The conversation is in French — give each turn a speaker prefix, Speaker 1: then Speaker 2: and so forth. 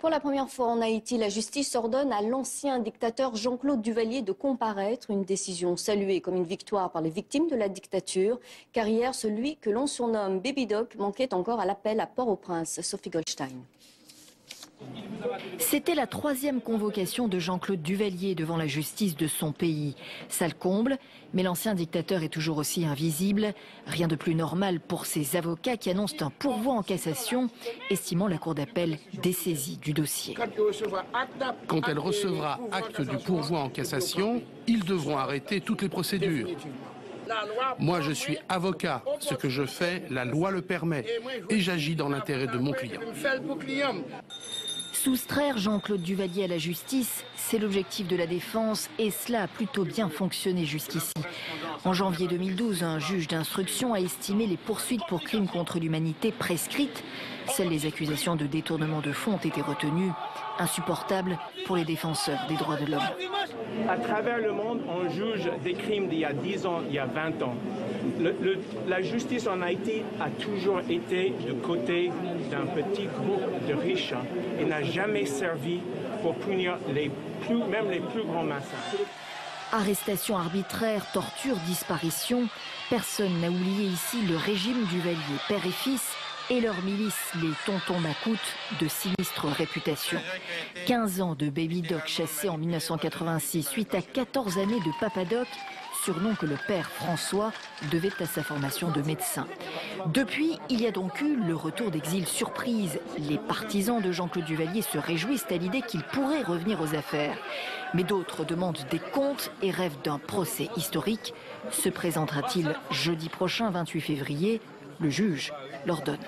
Speaker 1: Pour la première fois en Haïti, la justice ordonne à l'ancien dictateur Jean-Claude Duvalier de comparaître, une décision saluée comme une victoire par les victimes de la dictature, car hier, celui que l'on surnomme Baby Doc manquait encore à l'appel à Port-au-Prince. Sophie Goldstein.
Speaker 2: C'était la troisième convocation de Jean-Claude Duvalier devant la justice de son pays. Ça le comble, mais l'ancien dictateur est toujours aussi invisible. Rien de plus normal pour ses avocats qui annoncent un pourvoi en cassation, estimant la cour d'appel dessaisie du dossier.
Speaker 3: Quand elle recevra acte du pourvoi en cassation, ils devront arrêter toutes les procédures. Moi, je suis avocat. Ce que je fais, la loi le permet. Et j'agis dans l'intérêt de mon client.
Speaker 2: Soustraire Jean-Claude Duvalier à la justice, c'est l'objectif de la défense et cela a plutôt bien fonctionné jusqu'ici. En janvier 2012, un juge d'instruction a estimé les poursuites pour crimes contre l'humanité prescrites. Seules les accusations de détournement de fonds ont été retenues. Insupportable pour les défenseurs des droits de l'homme.
Speaker 4: À travers le monde, on juge des crimes d'il y a 10 ans, il y a 20 ans. La justice en Haïti a toujours été du côté d'un petit groupe de riches et n'a jamais servi pour punir même les plus grands massacres.
Speaker 2: Arrestations arbitraires, tortures, disparitions. Personne n'a oublié ici le régime Duvalier, père et fils, et leur milice, les tontons macoutes, de sinistre réputation. 15 ans de Baby Doc chassé en 1986 suite à 14 années de Papa Doc, surnom que le père François devait à sa formation de médecin. Depuis, il y a donc eu le retour d'exil surprise. Les partisans de Jean-Claude Duvalier se réjouissent à l'idée qu'il pourrait revenir aux affaires. Mais d'autres demandent des comptes et rêvent d'un procès historique. Se présentera-t-il jeudi prochain, 28 février? Le juge l'ordonne.